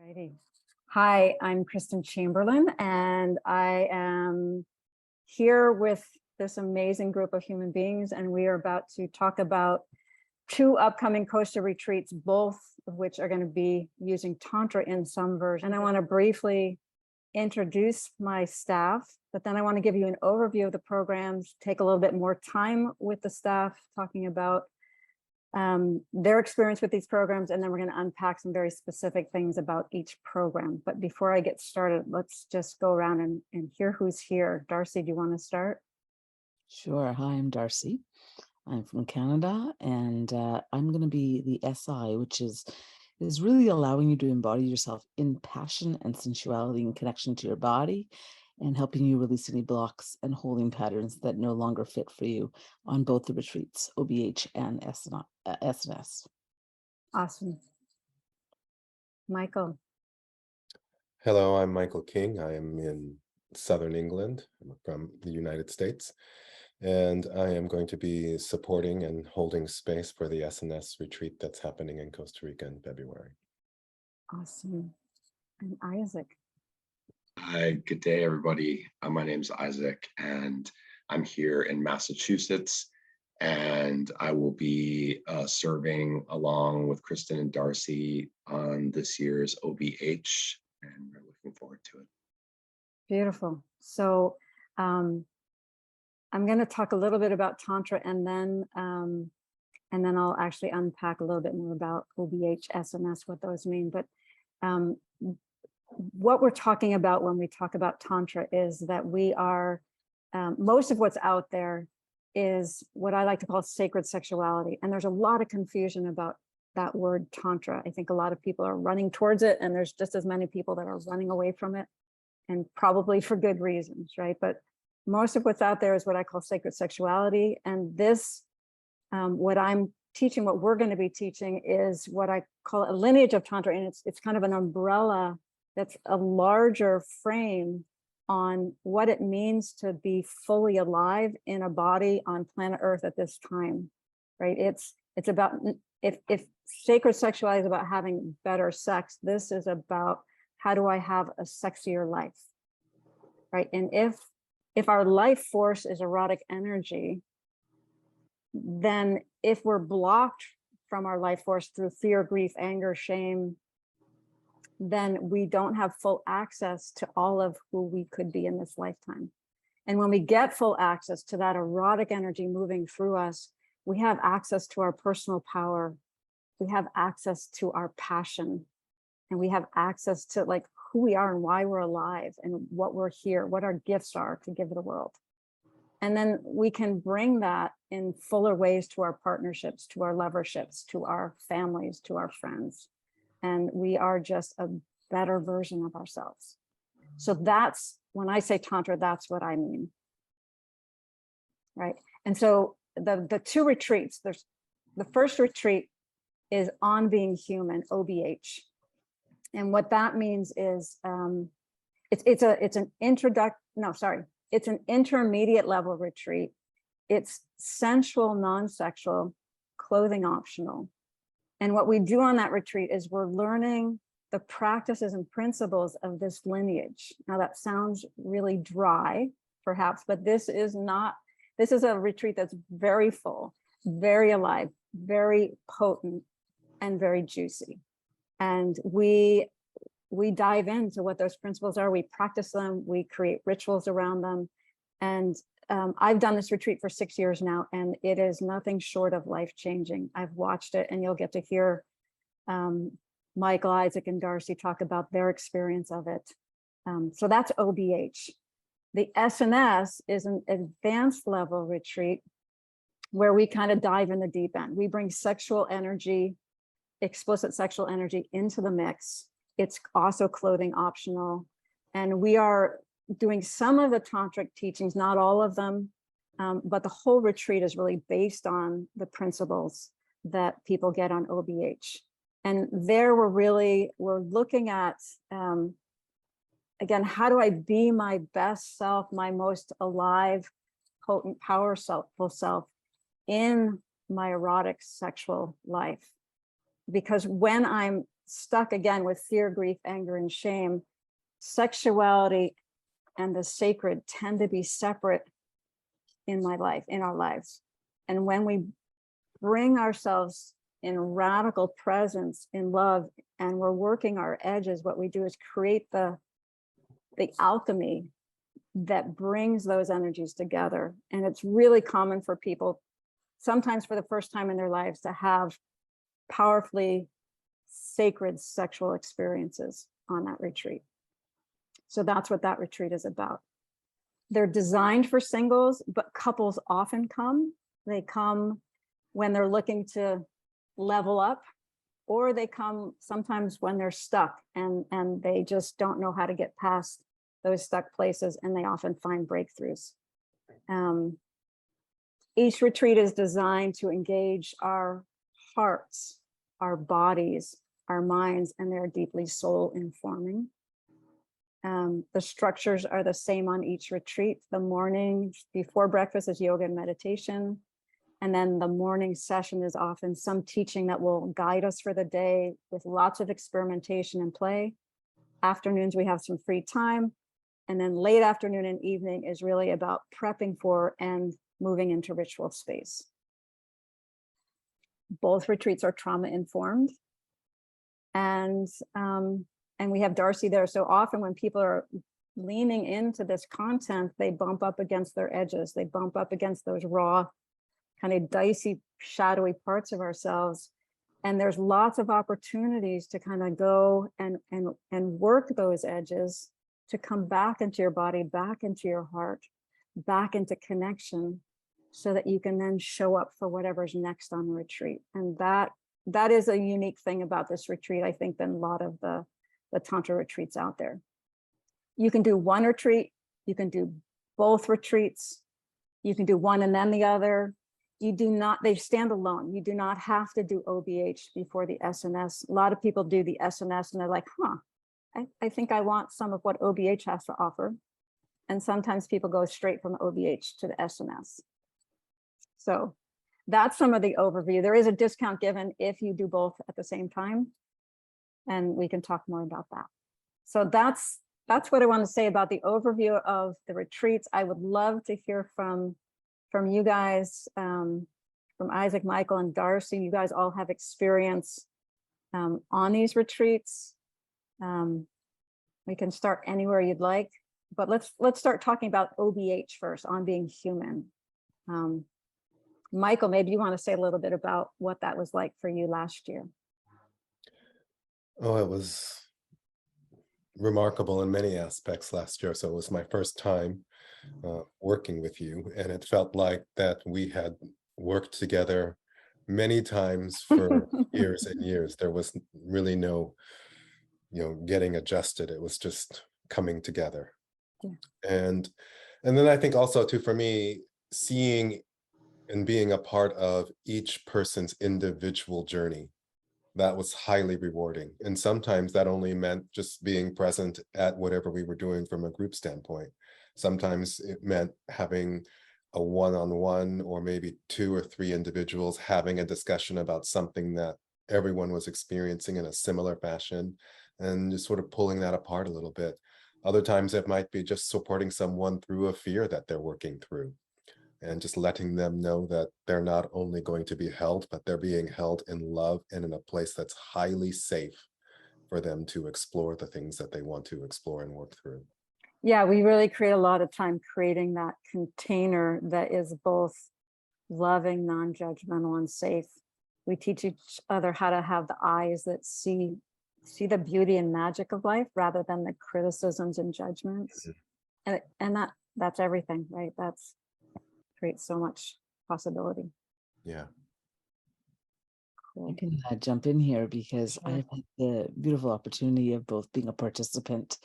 Alrighty. Hi, I'm Kristen Chamberlain, and I am here with this amazing group of human beings, and we are about to talk about two upcoming Costa retreats, both of which are going to be using Tantra in some version. And I want to briefly introduce my staff, but then I want to give you an overview of the programs, take a little bit more time with the staff, talking about their experience with these programs, and then we're going to unpack some very specific things about each program. But before I get started, let's just go around and hear who's here. Darcy, do you want to start? Sure. Hi, I'm Darcy. I'm from Canada, and I'm going to be the SI, which is really allowing you to embody yourself in passion and sensuality and connection to your body, and helping you release any blocks and holding patterns that no longer fit for you on both the retreats, OBH and SNS. Awesome. Michael. Hello, I'm Michael King. I am in Southern England. I'm from the United States, and I am going to be supporting and holding space for the SNS retreat that's happening in Costa Rica in February. Awesome. And Isaac. Hi, good day, everybody. My name's Isaac, and I'm here in Massachusetts, and I will be serving along with Kristen and Darcy on this year's OBH, and we're looking forward to it. Beautiful. So I'm going to talk a little bit about Tantra, and then I'll actually unpack a little bit more about OBH, SNS, what those mean. But what we're talking about when we talk about Tantra is that we are, most of what's out there is what I like to call sacred sexuality. And there's a lot of confusion about that word Tantra. I think a lot of people are running towards it, and there's just as many people that are running away from it, and probably for good reasons, right? But most of what's out there is what I call sacred sexuality. And this, what I'm teaching, what we're going to be teaching, is what I call a lineage of Tantra. And it's kind of an umbrella that's a larger frame on what it means to be fully alive in a body on planet Earth at this time, right? It's about, if sacred sexuality is about having better sex, this is about how do I have a sexier life, right? And if our life force is erotic energy, then if we're blocked from our life force through fear, grief, anger, shame, then we don't have full access to all of who we could be in this lifetime. And when we get full access to that erotic energy moving through us, we have access to our personal power. We have access to our passion, and we have access to like who we are and why we're alive and what we're here, what our gifts are to give the world. And then we can bring that in fuller ways to our partnerships, to our loverships, to our families, to our friends. And we are just a better version of ourselves. So that's, when I say Tantra, that's what I mean. Right. And so the two retreats, there's the first retreat is on being human, OBH. And what that means is it's an intermediate level retreat. It's sensual, non-sexual, clothing optional. And what we do on that retreat is we're learning the practices and principles of this lineage. Now that sounds really dry, perhaps, but this is a retreat that's very full, very alive, very potent, and very juicy. And we dive into what those principles are. We practice them, we create rituals around them. And I've done this retreat for 6 years now, and it is nothing short of life-changing. I've watched it, and you'll get to hear Michael, Isaac, and Darcy talk about their experience of it. So that's OBH. The SNS is an advanced level retreat where we kind of dive in the deep end. We bring sexual energy, explicit sexual energy into the mix. It's also clothing optional. And we are doing some of the tantric teachings, not all of them, but the whole retreat is really based on the principles that people get on OBH. And there we're looking at, again, how do I be my best self, my most alive, potent, powerful self in my erotic sexual life? Because when I'm stuck again with fear, grief, anger, and shame, sexuality and the sacred tend to be separate in my life, in our lives. And when we bring ourselves in radical presence, in love, and we're working our edges, what we do is create the alchemy that brings those energies together. And it's really common for people, sometimes for the first time in their lives, to have powerfully sacred sexual experiences on that retreat. So that's what that retreat is about. They're designed for singles, but couples often come. They come when they're looking to level up, or they come sometimes when they're stuck and they just don't know how to get past those stuck places, and they often find breakthroughs. Each retreat is designed to engage our hearts, our bodies, our minds, and they're deeply soul informing. The structures are the same on each retreat. The morning before breakfast is yoga and meditation. And then the morning session is often some teaching that will guide us for the day with lots of experimentation and play. Afternoons, we have some free time. And then late afternoon and evening is really about prepping for and moving into ritual space. Both retreats are trauma informed. And we have Darcy there. So often when people are leaning into this content, they bump up against their edges. They bump up against those raw, kind of dicey, shadowy parts of ourselves. And there's lots of opportunities to kind of go and work those edges to come back into your body, back into your heart, back into connection, so that you can then show up for whatever's next on the retreat. And that is a unique thing about this retreat, I think, than a lot of the Tantra retreats out there. You can do one retreat, you can do both retreats, you can do one and then the other. You do not, they stand alone. You do not have to do OBH before the SNS. A lot of people do the SNS and they're like, I think I want some of what OBH has to offer. And sometimes people go straight from OBH to the SNS. So that's some of the overview. There is a discount given if you do both at the same time. And we can talk more about that. So that's what I want to say about the overview of the retreats. I would love to hear from you guys, from Isaac, Michael, and Darcy. You guys all have experience on these retreats. We can start anywhere you'd like, but let's start talking about OBH first, on being human. Michael, maybe you want to say a little bit about what that was like for you last year. Oh, it was remarkable in many aspects last year. So it was my first time working with you, and it felt like that we had worked together many times for years and years. There was really no, getting adjusted. It was just coming together. Yeah. And then I think also too, for me, seeing and being a part of each person's individual journey, that was highly rewarding. And sometimes that only meant just being present at whatever we were doing from a group standpoint. Sometimes it meant having a one-on-one or maybe 2 or 3 individuals having a discussion about something that everyone was experiencing in a similar fashion, and just sort of pulling that apart a little bit. Other times it might be just supporting someone through a fear that they're working through, and just letting them know that they're not only going to be held, but they're being held in love and in a place that's highly safe for them to explore the things that they want to explore and work through. Yeah, we really create a lot of time creating that container that is both loving, non-judgmental, and safe. We teach each other how to have the eyes that see the beauty and magic of life rather than the criticisms and judgments. And that's everything, right? That's creates so much possibility. Yeah. Cool. I can jump in here because Sure. I've had the beautiful opportunity of both being a participant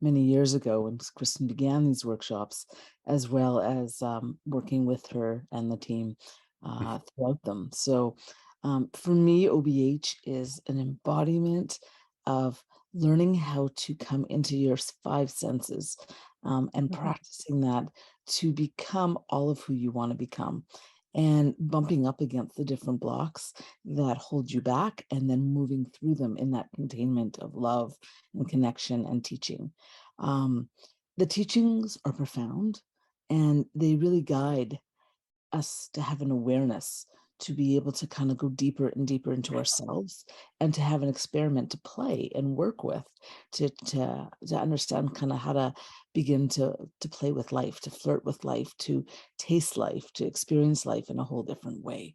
many years ago when Kristen began these workshops, as well as working with her and the team throughout them. So for me, OBH is an embodiment of learning how to come into your 5 senses and practicing that to become all of who you want to become. and bumping up against the different blocks that hold you back, and then moving through them in that containment of love and connection and teaching. The teachings are profound, and they really guide us to have an awareness, to be able to kind of go deeper and deeper into ourselves, and to have an experiment to play and work with, to understand kind of how to begin to play with life, to flirt with life, to taste life, to experience life in a whole different way.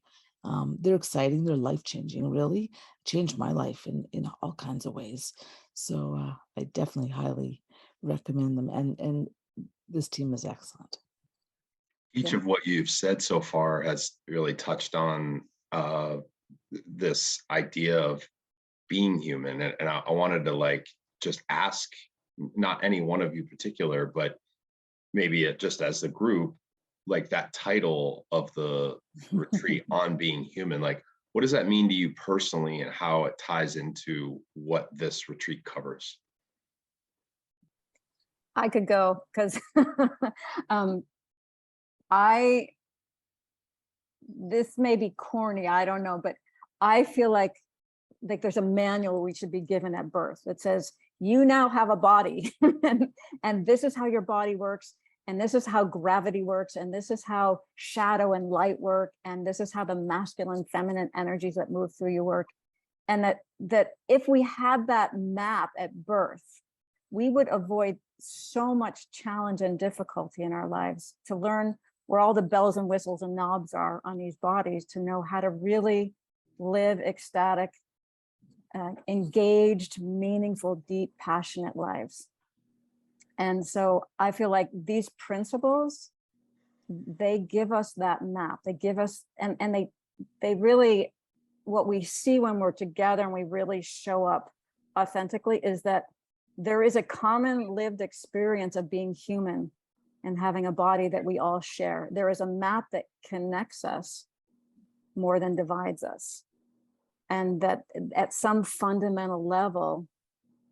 They're exciting, they're life-changing, really changed my life in all kinds of ways. So I definitely highly recommend them, and this team is excellent. Each Yeah. of what you've said so far has really touched on this idea of being human. And I wanted to like just ask, not any one of you particular, but maybe just as a group, like that title of the retreat on being human, like what does that mean to you personally, and how it ties into what this retreat covers? I could go because this may be corny, I don't know, but I feel like there's a manual we should be given at birth that says, you now have a body and this is how your body works. And this is how gravity works. And this is how shadow and light work. And this is how the masculine, feminine energies that move through you work. And that if we had that map at birth, we would avoid so much challenge and difficulty in our lives, to learn where all the bells and whistles and knobs are on these bodies, to know how to really live ecstatic, engaged, meaningful, deep, passionate lives. And so I feel like these principles, they give us that map. They give us, and they really, what we see when we're together and we really show up authentically is that there is a common lived experience of being human and having a body that we all share. There is a map that connects us more than divides us. And that at some fundamental level,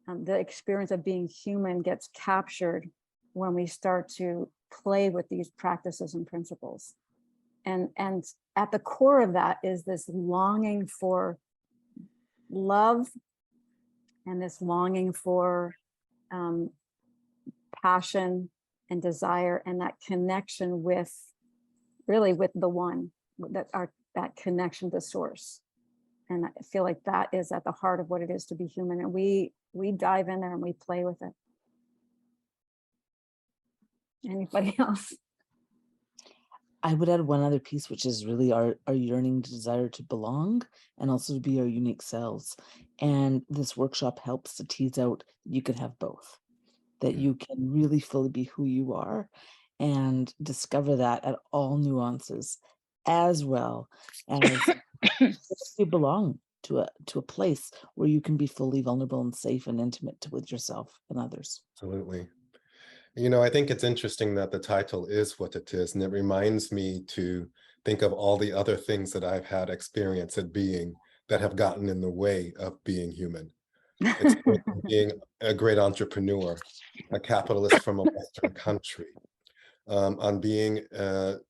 the experience of being human gets captured when we start to play with these practices and principles. And at the core of that is this longing for love, and this longing for passion and desire, and that connection with, really with the one, that connection to source. And I feel like that is at the heart of what it is to be human. And we dive in there and we play with it. Anybody else? I would add one other piece, which is really our yearning desire to belong and also to be our unique selves. And this workshop helps to tease out you can have both, that you can really fully be who you are and discover that at all nuances, as well as you belong to a place where you can be fully vulnerable and safe and intimate with yourself and others. Absolutely. You know, I think it's interesting that the title is what it is, and it reminds me to think of all the other things that I've had experience at being that have gotten in the way of being human. It's being a great entrepreneur, a capitalist from a Western country, on being an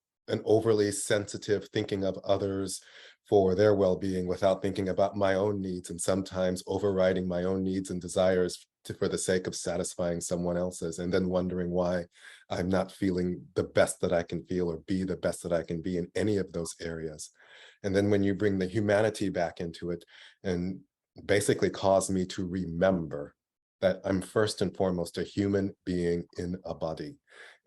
overly sensitive, thinking of others for their well-being without thinking about my own needs, and sometimes overriding my own needs and desires for the sake of satisfying someone else's, and then wondering why I'm not feeling the best that I can feel or be the best that I can be in any of those areas. And then when you bring the humanity back into it and basically cause me to remember that I'm first and foremost a human being in a body,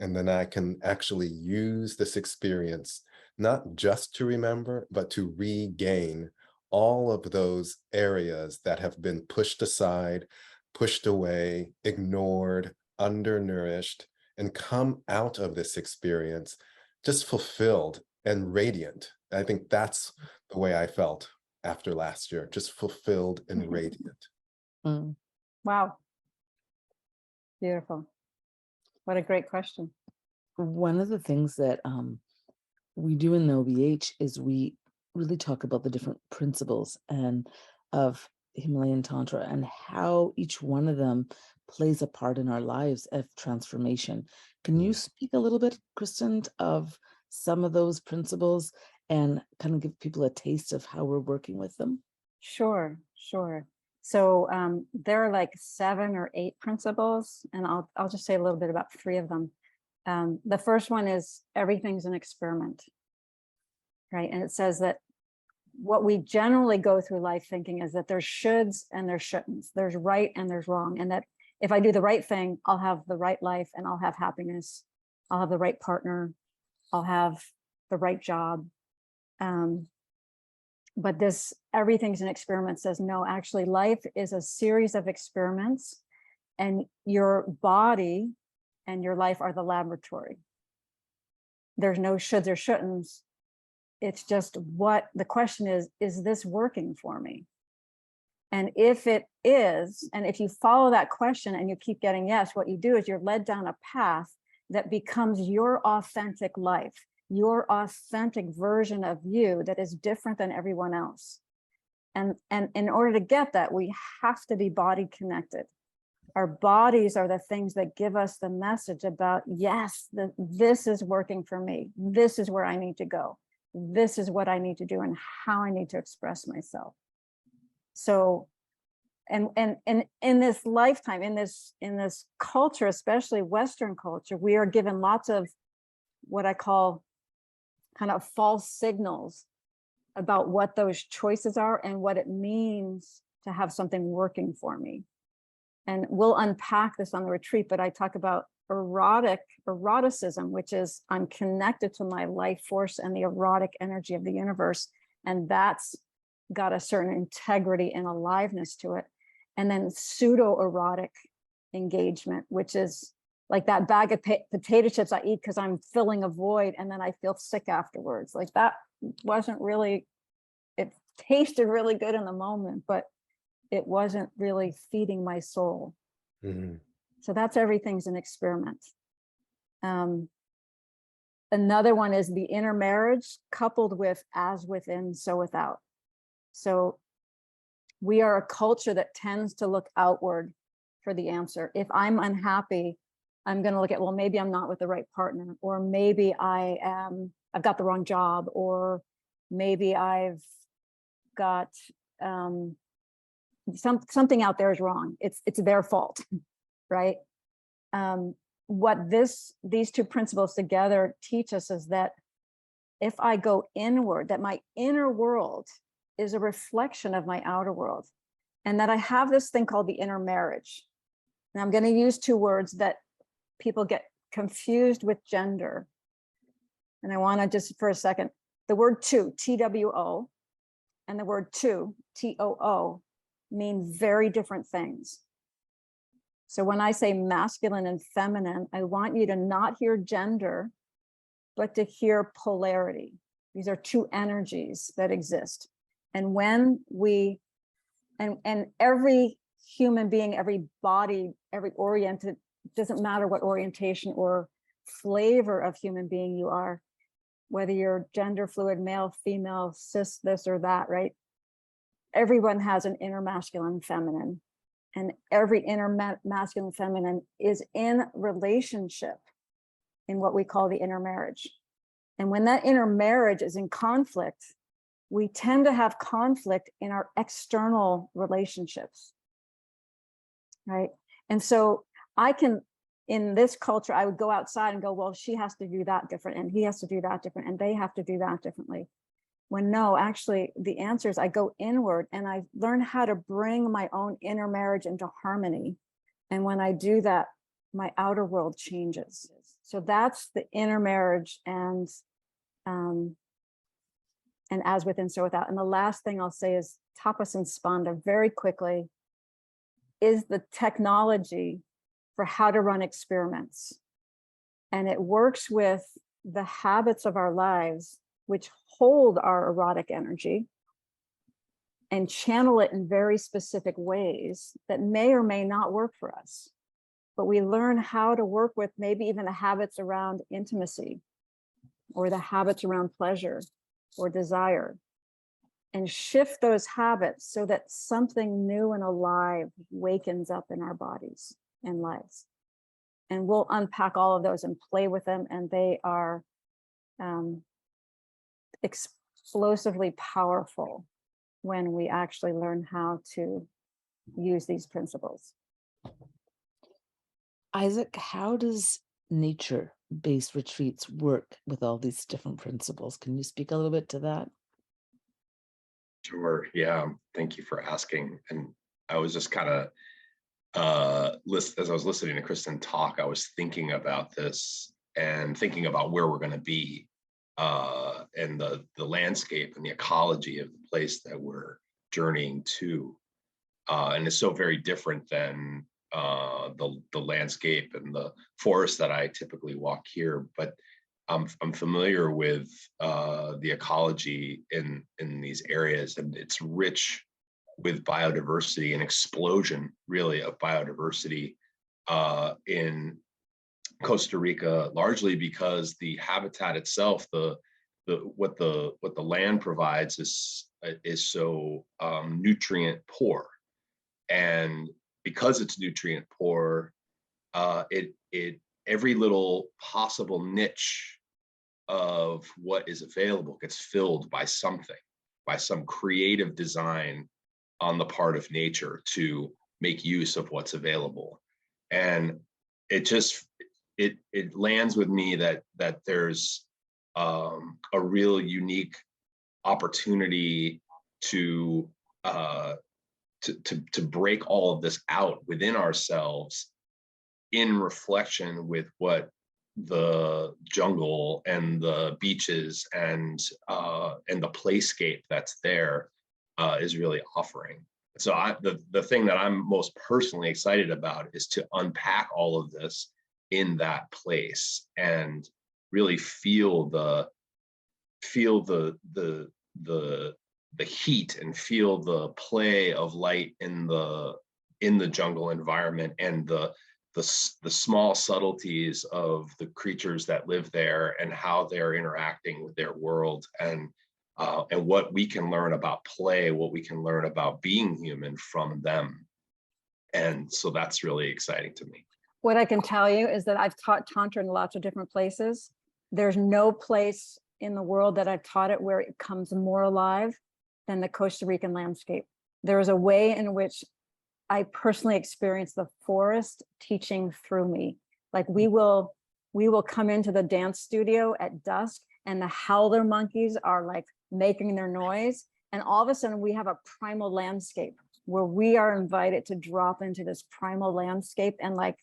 and then I can actually use this experience not just to remember, but to regain all of those areas that have been pushed aside, pushed away, ignored, undernourished, and come out of this experience just fulfilled and radiant. I think that's the way I felt after last year, just fulfilled and radiant. Mm. Wow. Beautiful. What a great question. One of the things that we do in the OBH is we really talk about the different principles and of Himalayan Tantra and how each one of them plays a part in our lives of transformation. Can you speak a little bit, Kristen, of some of those principles and kind of give people a taste of how we're working with them? Sure, sure. So there are like 7 or 8 principles, and I'll just say a little bit about 3 of them. The first one is everything's an experiment, right? And it says that what we generally go through life thinking is that there's shoulds and there's shouldn'ts, there's right and there's wrong, and that if I do the right thing, I'll have the right life and I'll have happiness, I'll have the right partner, I'll have the right job. But this everything's an experiment says, no, actually life is a series of experiments, and your body and your life are the laboratory. There's no shoulds or shouldn'ts. It's just what the question is this working for me? And if it is, and if you follow that question and you keep getting yes, what you do is you're led down a path that becomes your authentic life, your authentic version of you that is different than everyone else. And in order to get that, we have to be body connected. Our bodies are the things that give us the message about, yes, this is working for me. This is where I need to go. This is what I need to do and how I need to express myself. So, and in this lifetime, in this culture, especially Western culture, we are given lots of what I call kind of false signals about what those choices are and what it means to have something working for me. And we'll unpack this on the retreat, but I talk about eroticism, which is I'm connected to my life force and the erotic energy of the universe. And that's got a certain integrity and aliveness to it. And then pseudo-erotic engagement, which is like that bag of potato chips I eat because I'm filling a void and then I feel sick afterwards. Like that wasn't really, it tasted really good in the moment, but it wasn't really feeding my soul. Mm-hmm. So that's everything's an experiment. Another one is the inner marriage coupled with as within, so without. So we are a culture that tends to look outward for the answer. If I'm unhappy, I'm going to look at, well, maybe I'm not with the right partner, or maybe I've got the wrong job, or maybe I've got something out there is wrong. It's their fault, right? What these 2 principles together teach us is that if I go inward, that my inner world is a reflection of my outer world, and that I have this thing called the inner marriage. And I'm going to use 2 words that people get confused with gender. And I want to just for a second, the word two, TWO, and the word two, TOO, mean very different things. So when I say masculine and feminine, I want you to not hear gender, but to hear polarity. These are 2 energies that exist. And when we, and every human being, every body, every oriented, doesn't matter what orientation or flavor of human being you are, whether you're gender fluid, male, female, cis, this or that, right? Everyone has an inner masculine, feminine, and every inner masculine, feminine is in relationship in what we call the inner marriage. And when that inner marriage is in conflict, we tend to have conflict in our external relationships, right? And so I can, in this culture, I would go outside and go, well, she has to do that different, and he has to do that different, and they have to do that differently. When no, actually, the answer is I go inward and I learn how to bring my own inner marriage into harmony. And when I do that, my outer world changes. So that's the inner marriage and as within, so without. And the last thing I'll say is tapas and spanda, very quickly, is the technology for how to run experiments. And it works with the habits of our lives, which hold our erotic energy and channel it in very specific ways that may or may not work for us. But we learn how to work with maybe even the habits around intimacy or the habits around pleasure or desire, and shift those habits so that something new and alive wakens up in our bodies and lives. And we'll unpack all of those and play with them. And they are, explosively powerful when we actually learn how to use these principles. Isaac, how does nature-based retreats work with all these different principles? Can you speak a little bit to that? Sure. Yeah. Thank you for asking. And I was just kind of as I was listening to Kristen talk, I was thinking about this and thinking about where we're going to be and the landscape and the ecology of the place that we're journeying to. And it's so very different than the landscape and the forest that I typically walk here. But I'm familiar with the ecology in these areas, and it's rich with biodiversity, an explosion really of biodiversity in Costa Rica, largely because the habitat itself, what the land provides is so nutrient poor, and because it's nutrient poor, it every little possible niche of what is available gets filled by something, by some creative design on the part of nature to make use of what's available. And it just it lands with me that there's a real unique opportunity to break all of this out within ourselves in reflection with what the jungle and the beaches and the playscape that's there is really offering. So the thing that I'm most personally excited about is to unpack all of this in that place and really feel the heat and feel the play of light in the jungle environment, and the small subtleties of the creatures that live there and how they're interacting with their world, and what we can learn about play, what we can learn about being human from them. And so that's really exciting to me. What I can tell you is that I've taught Tantra in lots of different places. There's no place in the world that I've taught it where it comes more alive than the Costa Rican landscape. There is a way in which I personally experience the forest teaching through me. Like we will come into the dance studio at dusk, and the howler monkeys are like making their noise. And all of a sudden we have a primal landscape where we are invited to drop into this primal landscape and like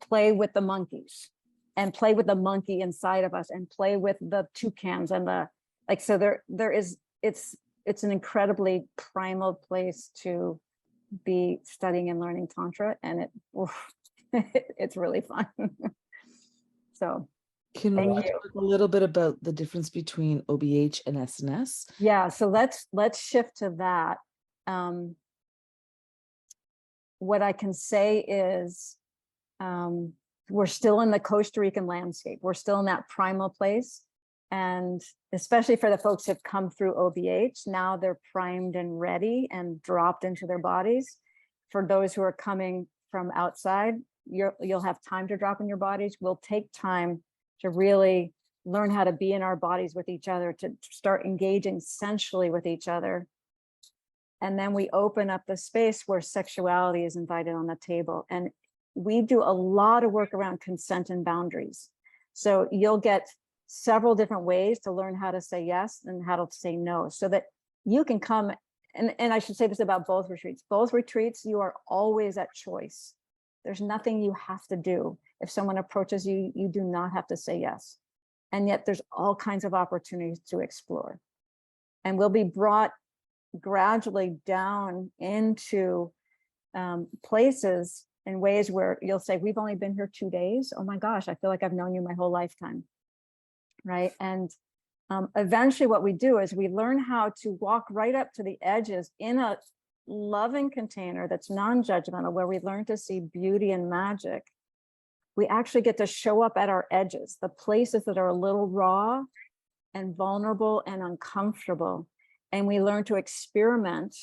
play with the monkeys and play with the monkey inside of us and play with the toucans and the, like, so there is, it's an incredibly primal place to be studying and learning Tantra, and it's really fun. So can thank we you. talk a little bit about the difference between OBH and SNS? Yeah, so let's shift to that. What I can say is we're still in the Costa Rican landscape. We're still in that primal place. And especially for the folks who've come through OBH, now they're primed and ready and dropped into their bodies. For those who are coming from outside, you'll have time to drop in your bodies. We'll take time to really learn how to be in our bodies with each other, to start engaging sensually with each other. And then we open up the space where sexuality is invited on the table. And we do a lot of work around consent and boundaries. So you'll get several different ways to learn how to say yes and how to say no, so that you can come, and I should say this about both retreats. Both retreats, you are always at choice. There's nothing you have to do. If someone approaches you, you do not have to say yes. And yet there's all kinds of opportunities to explore. And we'll be brought gradually down into places in ways where you'll say, we've only been here 2 days. Oh my gosh, I feel like I've known you my whole lifetime. Right. And eventually what we do is we learn how to walk right up to the edges in a loving container that's non-judgmental, where we learn to see beauty and magic. We actually get to show up at our edges, the places that are a little raw and vulnerable and uncomfortable. And we learn to experiment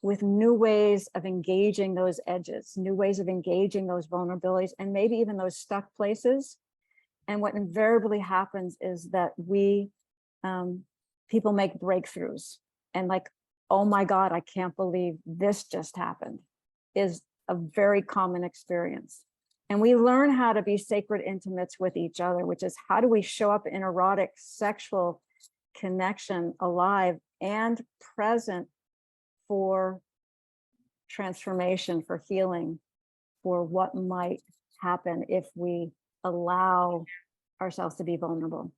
with new ways of engaging those edges, new ways of engaging those vulnerabilities, and maybe even those stuck places. And what invariably happens is that we people make breakthroughs and like, oh my God, I can't believe this just happened, is a very common experience. And we learn how to be sacred intimates with each other, which is how do we show up in erotic sexual connection alive and present for transformation, for healing, for what might happen if we allow ourselves to be vulnerable.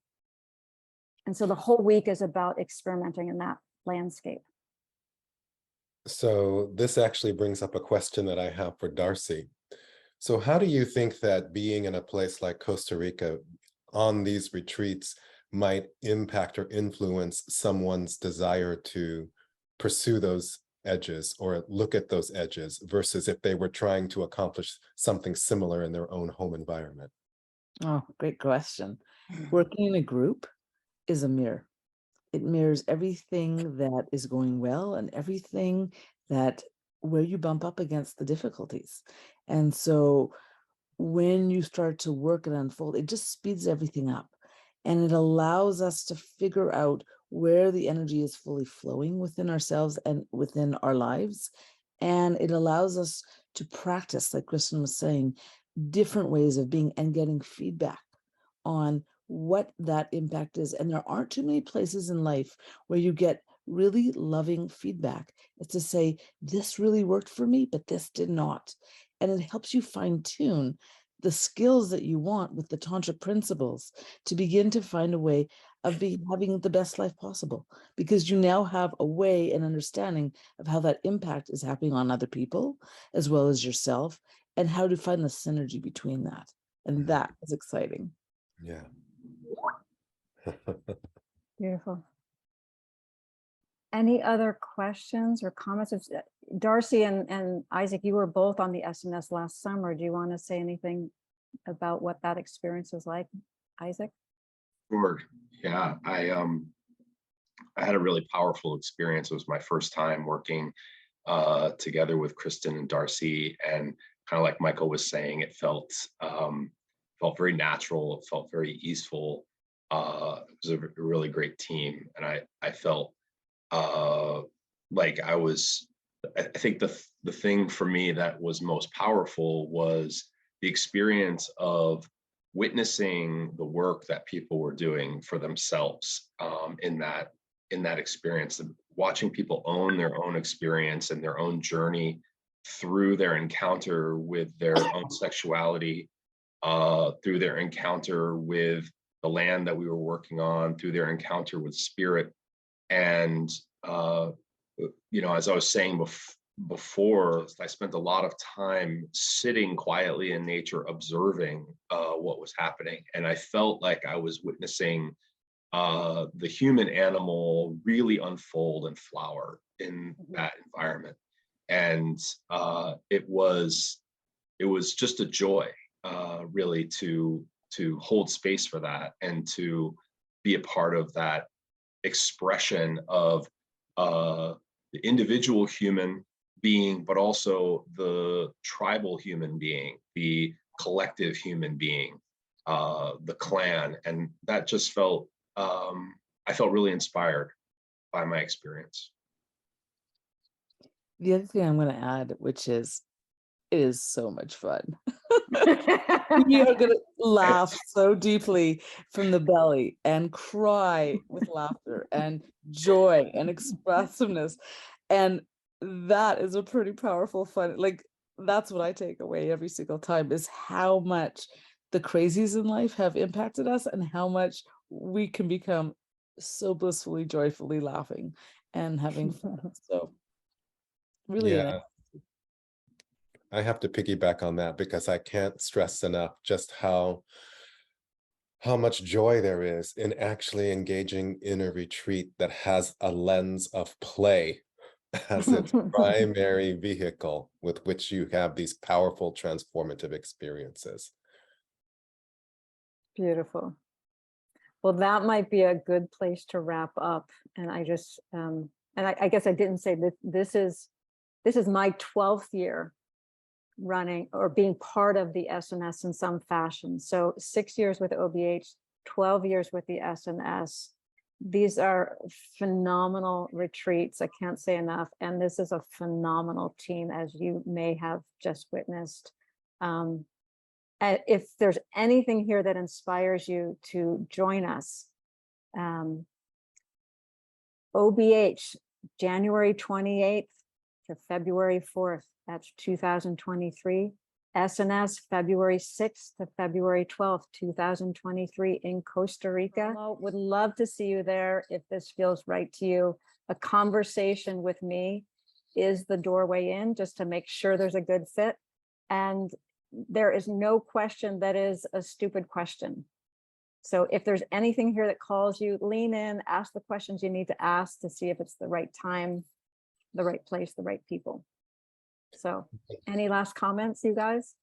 And so the whole week is about experimenting in that landscape. So this actually brings up a question that I have for Darcy. So how do you think that being in a place like Costa Rica on these retreats might impact or influence someone's desire to pursue those edges or look at those edges versus if they were trying to accomplish something similar in their own home environment? Oh, great question. Working in a group is a mirror. It mirrors everything that is going well and everything that where you bump up against the difficulties. And so when you start to work and unfold, it just speeds everything up. And it allows us to figure out where the energy is fully flowing within ourselves and within our lives. And it allows us to practice, like Kristen was saying, different ways of being and getting feedback on what that impact is. And there aren't too many places in life where you get really loving feedback. It's to say, this really worked for me, but this did not. And it helps you fine tune the skills that you want with the Tantra principles to begin to find a way of having the best life possible, because you now have a way and understanding of how that impact is happening on other people as well as yourself, and how to find the synergy between that. And that is exciting. Yeah. Beautiful. Any other questions or comments? Darcy and Isaac, you were both on the SNS last summer. Do you want to say anything about what that experience was like, Isaac? Sure. Yeah, I had a really powerful experience. It was my first time working together with Kristen and Darcy, and kind of like Michael was saying, it felt very natural. It felt very easeful. It was a really great team, and I felt like I think the thing for me that was most powerful was the experience of witnessing the work that people were doing for themselves in that experience, watching people own their own experience and their own journey through their encounter with their own sexuality, through their encounter with the land that we were working on, through their encounter with spirit. And as I was saying before, I spent a lot of time sitting quietly in nature, observing what was happening. And I felt like I was witnessing the human animal really unfold and flower in that environment. And it was just a joy, really, to hold space for that and to be a part of that expression of the individual human being, but also the tribal human being, the collective human being, the clan. And that just felt, I felt really inspired by my experience. The other thing I'm going to add, which is, it is so much fun. We are going to laugh so deeply from the belly and cry with laughter and joy and expressiveness. And that is a pretty powerful fun. Like, that's what I take away every single time, is how much the crazies in life have impacted us and how much we can become so blissfully, joyfully laughing and having fun. So really, Yeah. I have to piggyback on that because I can't stress enough just how much joy there is in actually engaging in a retreat that has a lens of play as its primary vehicle with which you have these powerful transformative experiences. Beautiful. Well, that might be a good place to wrap up. And I just, and I guess I didn't say that this is my 12th year running or being part of the SNS in some fashion. So 6 years with OBH, 12 years with the SNS. these are phenomenal retreats. I can't say enough. And this is a phenomenal team, as you may have just witnessed. If there's anything here that inspires you to join us, OBH, January 28th to February 4th, that's 2023. SNS, February 6th to February 12th, 2023 in Costa Rica. Would love to see you there if this feels right to you. A conversation with me is the doorway in, just to make sure there's a good fit. And there is no question that is a stupid question. So if there's anything here that calls you, lean in, ask the questions you need to ask to see if it's the right time, the right place, the right people. So any last comments, you guys?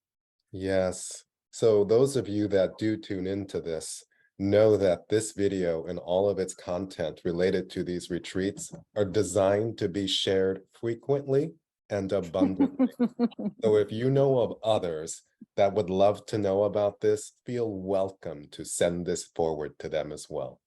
Yes. So those of you that do tune into this know that this video and all of its content related to these retreats are designed to be shared frequently and abundantly. So if you know of others that would love to know about this, feel welcome to send this forward to them as well.